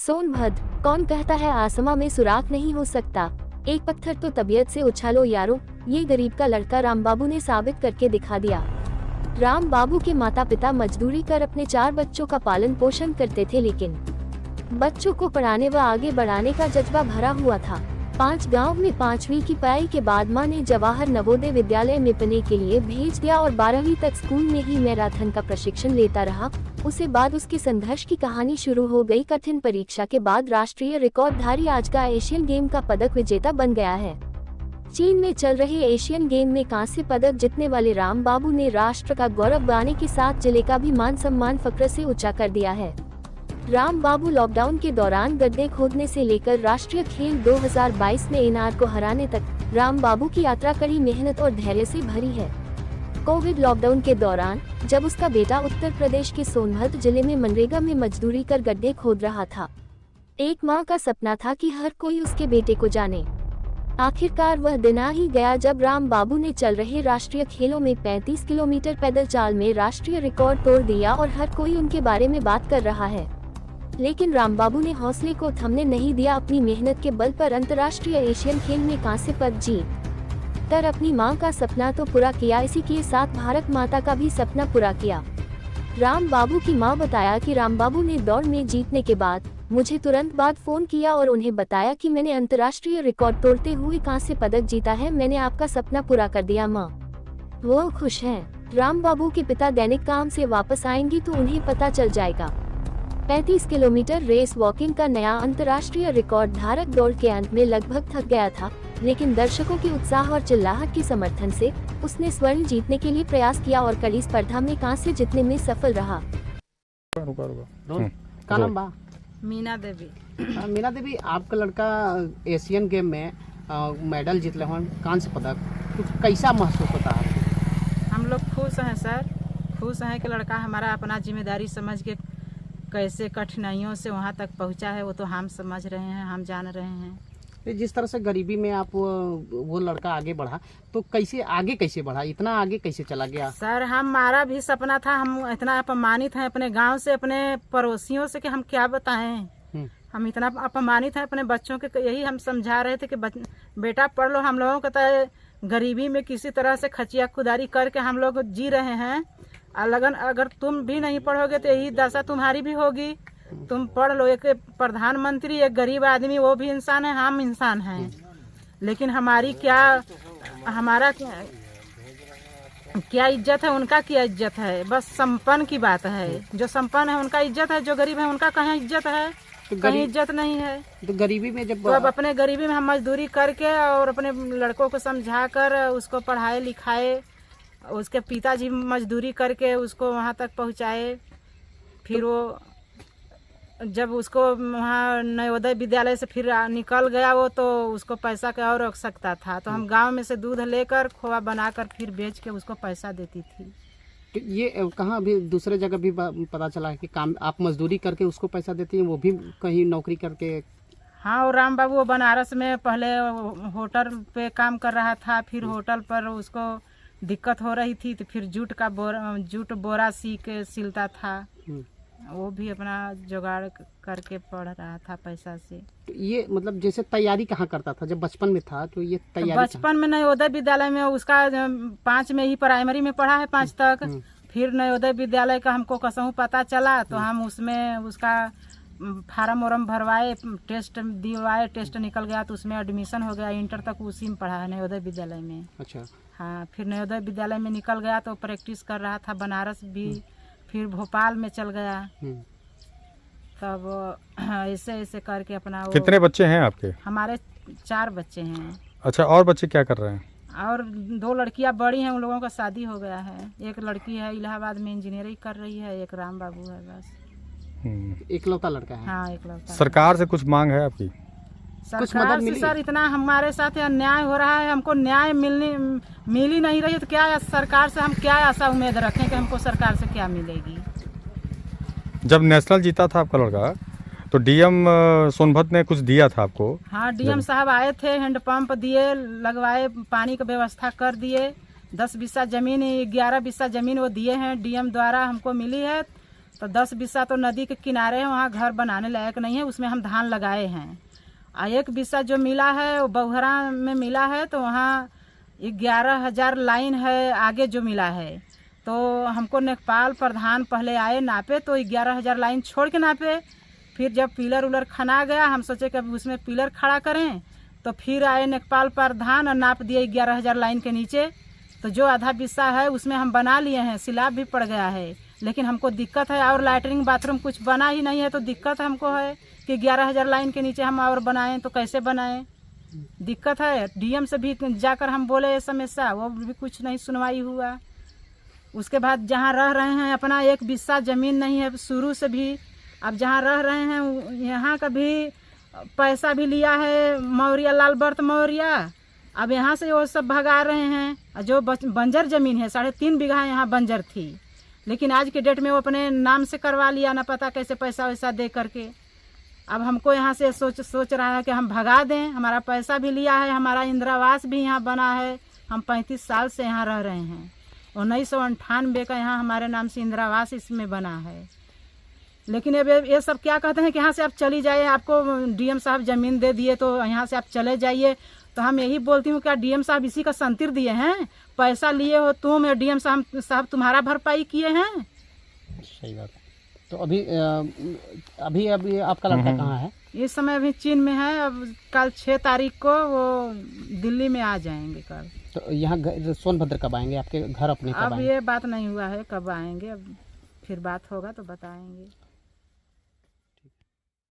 सोनभद्र, कौन कहता है आसमां में सुराख नहीं हो सकता। एक पत्थर तो तबीयत से उछालो यारो, ये गरीब का लड़का रामबाबू ने साबित करके दिखा दिया। रामबाबू के माता पिता मजदूरी कर अपने 4 बच्चों का पालन पोषण करते थे, लेकिन बच्चों को पढ़ाने व आगे बढ़ाने का जज्बा भरा हुआ था। 5 गांव में 5वीं की पढ़ाई के बाद मां ने जवाहर नवोदय विद्यालय में पढ़ने के लिए भेज दिया और 12वीं तक स्कूल में ही मैराथन का प्रशिक्षण लेता रहा। उसे बाद उसके संघर्ष की कहानी शुरू हो गई। कठिन परीक्षा के बाद राष्ट्रीय रिकॉर्डधारी आज का एशियन गेम का पदक विजेता बन गया है। चीन में चल रहे एशियन गेम में कांस्य पदक जीतने वाले रामबाबू ने राष्ट्र का गौरव बढ़ाने के साथ जिले का भी मान सम्मान फक्र से ऊंचा कर दिया है। रामबाबू लॉकडाउन के दौरान गड्ढे खोदने से लेकर राष्ट्रीय खेल 2022 में एनआर को हराने तक रामबाबू की यात्रा कड़ी मेहनत और धैर्य से भरी है। कोविड लॉकडाउन के दौरान जब उसका बेटा उत्तर प्रदेश के सोनभद्र जिले में मनरेगा में मजदूरी कर गड्ढे खोद रहा था, एक मां का सपना था कि हर कोई उसके बेटे को जाने। आखिरकार वह दिन आ ही गया जब रामबाबू ने चल रहे राष्ट्रीय खेलों में 35 किलोमीटर पैदल चाल में राष्ट्रीय रिकॉर्ड तोड़ दिया और हर कोई उनके बारे में बात कर रहा है। लेकिन रामबाबू ने हौसले को थमने नहीं दिया। अपनी मेहनत के बल पर अंतर्राष्ट्रीय एशियन खेल में कांस्य पदक जीत कर अपनी मां का सपना तो पूरा किया, इसी के साथ भारत माता का भी सपना पूरा किया। रामबाबू की मां बताया कि रामबाबू ने दौड़ में जीतने के बाद मुझे तुरंत बाद फोन किया और उन्हें बताया कि मैंने अंतर्राष्ट्रीय रिकॉर्ड तोड़ते हुए कांस्य पदक जीता है, मैंने आपका सपना पूरा कर दिया मां। वो खुश हैं। रामबाबू के पिता दैनिक काम से वापस आएंगे तो उन्हें पता चल जाएगा। 35 किलोमीटर रेस वॉकिंग का नया अंतर्राष्ट्रीय रिकॉर्ड धारक दौड़ के अंत में लगभग थक गया था, लेकिन दर्शकों के उत्साह और चिल्लाहट के समर्थन से उसने स्वर्ण जीतने के लिए प्रयास किया और कड़ी स्पर्धा में कांस्य जीतने में सफल रहा। का नाम बा? मीना देवी। मीना देवी, आपका लड़का एशियन गेम में मेडल जीतले हन, कांस्य पदक, कुछ कैसा महसूस होता है? हम लोग खुश हैं सर, खुश हैं कि लड़का हमारा अपना जिम्मेदारी समझ के कैसे कठिनाइयों से वहाँ तक पहुँचा है, वो तो हम समझ रहे हैं, हम जान रहे हैं। जिस तरह से गरीबी में आप वो लड़का आगे बढ़ा, तो कैसे बढ़ा, इतना आगे कैसे चला गया? सर हमारा भी सपना था, हम इतना अपमानित हैं अपने गांव से, अपने पड़ोसियों से कि हम क्या बताएं। हम इतना अपमानित हैं अपने बच्चों के, यही हम समझा रहे थे कि बेटा पढ़ लो। हम लोगों को तो गरीबी में किसी तरह से खचिया खुदारी करके हम लोग जी रहे हैं। लगन अगर तुम भी नहीं पढ़ोगे तो यही दशा तुम्हारी भी होगी। तुम पढ़ लो। एक प्रधानमंत्री, एक गरीब आदमी, वो भी इंसान है, हम इंसान हैं, लेकिन हमारा क्या इज्जत है, उनका क्या इज्जत है। बस संपन्न की बात है, जो संपन्न है उनका इज्जत है, जो गरीब है उनका कहाँ इज्जत है? तो कहीं इज्जत नहीं है। तो गरीबी में जब तो अब अपने गरीबी में हम मजदूरी करके और अपने लड़कों को समझा कर उसको पढ़ाए लिखाए, उसके पिताजी मजदूरी करके उसको वहाँ तक पहुँचाए। फिर वो जब उसको वहाँ नवोदय विद्यालय से फिर निकल गया वो, तो उसको पैसा का और आवश्यकता था, तो हम गांव में से दूध लेकर खोआ बनाकर फिर बेच के उसको पैसा देती थी। तो ये कहाँ भी दूसरे जगह भी पता चला है कि काम आप मजदूरी करके उसको पैसा देती हैं, वो भी कहीं नौकरी करके? हाँ, और रामबाबू वो बनारस में पहले होटल पे काम कर रहा था, फिर होटल पर उसको दिक्कत हो रही थी तो फिर जूट बोरा सिलता था। वो भी अपना जुगाड़ करके पढ़ रहा था पैसा से। तो ये मतलब जैसे तैयारी कहाँ करता था जब बचपन में था, तो ये तैयारी बचपन में नवोदय विद्यालय में उसका 5 में ही प्राइमरी में पढ़ा है, 5 तक। फिर नवोदय विद्यालय का हमको कसहूँ पता चला तो हम उसमें उसका फार्म वार्म भरवाए, टेस्ट दिलवाए, टेस्ट निकल गया तो उसमें एडमिशन हो गया। इंटर तक उसी में पढ़ा है, नवोदय विद्यालय में। अच्छा। हाँ, फिर नवोदय विद्यालय में निकल गया तो प्रैक्टिस कर रहा था, बनारस भी, फिर भोपाल में चल गया। तब ऐसे करके अपना। कितने बच्चे हैं आपके? हमारे 4 बच्चे हैं। अच्छा, और बच्चे क्या कर रहे हैं? और 2 लड़कियां बड़ी हैं, उन लोगों का शादी हो गया है। एक लड़की है इलाहाबाद में इंजीनियरिंग कर रही है, एक रामबाबू है बस। इकलौता लड़का है? हाँ, इकलौता। सरकार से कुछ मांग है आपकी? सरकार से सर इतना हमारे साथ अन्याय हो रहा है, हमको न्याय मिल ही नहीं रही है, तो क्या सरकार से हम क्या आशा उम्मीद रखें कि हमको सरकार से क्या मिलेगी? जब नेशनल जीता था आपका लड़का तो डीएम सोनभद्र ने कुछ दिया था आपको? हाँ, डीएम साहब आए थे, हैंडपंप दिए, लगवाए, पानी की व्यवस्था कर दिए। 10 बिस्सा जमीन, 11 बिस्सा जमीन वो दिए हैं, डीएम द्वारा हमको मिली है। तो 10 बिस्सा तो नदी के किनारे है, वहाँ घर बनाने लायक नहीं है, उसमें हम धान लगाए हैं। एक बिस्सा जो मिला है वो बउहरा में मिला है, तो वहाँ 11,000 लाइन है आगे जो मिला है। तो हमको नेकपाल प्रधान पहले आए नापे, तो 11,000 लाइन छोड़ के नापे। फिर जब पिलर उलर खना गया, हम सोचे कि अब उसमें पिलर खड़ा करें, तो फिर आए नेकपाल प्रधान और नाप दिए 11,000 लाइन के नीचे। तो जो आधा बिस्सा है उसमें हम बना लिए हैं, सिलाब भी पड़ गया है, लेकिन हमको दिक्कत है और लैटरिन बाथरूम कुछ बना ही नहीं है। तो दिक्कत हमको है कि 11,000 लाइन के नीचे हम और बनाएं तो कैसे बनाएं, दिक्कत है। डीएम से भी जाकर हम बोले ये समस्या, वो भी कुछ नहीं सुनवाई हुआ। उसके बाद जहाँ रह रहे हैं अपना 1 बिस्सा ज़मीन नहीं है शुरू से भी। अब जहाँ रह रहे हैं यहाँ का भी पैसा भी लिया है मौर्या, लाल बर्त मौर्या। अब यहाँ से वो सब भगा रहे हैं। जो बंजर ज़मीन है 3.5 बीघा यहाँ बंजर थी, लेकिन आज के डेट में वो अपने नाम से करवा लिया, ना पता कैसे पैसा वैसा दे करके। अब हमको यहाँ से सोच रहा है कि हम भगा दें। हमारा पैसा भी लिया है, हमारा इंदिरावास भी यहाँ बना है। हम 35 साल से यहाँ रह रहे हैं। 1998 का यहाँ हमारे नाम से इंदिरावास इसमें बना है। लेकिन अब ये सब क्या कहते हैं कि यहाँ से आप चली जाइए, आपको डीएम साहब ज़मीन दे दिए तो यहाँ से आप चले जाइए। तो हम यही बोलती हूँ क्या डीएम साहब इसी का संतिर दिए हैं? पैसा लिए हो तुम, डीएम साहब तुम्हारा भरपाई किए हैं? सही बात है। तो अभी आपका लड़का कहाँ है? इस समय अभी चीन में है। अब कल 6 तारीख को वो दिल्ली में आ जाएंगे कल। तो यहाँ सोनभद्र कब आएंगे? आपके घर अपने कब अब आएंगे? ये बात नहीं हुआ है कब आएंगे, अब फिर बात होगा तो बताएंगे।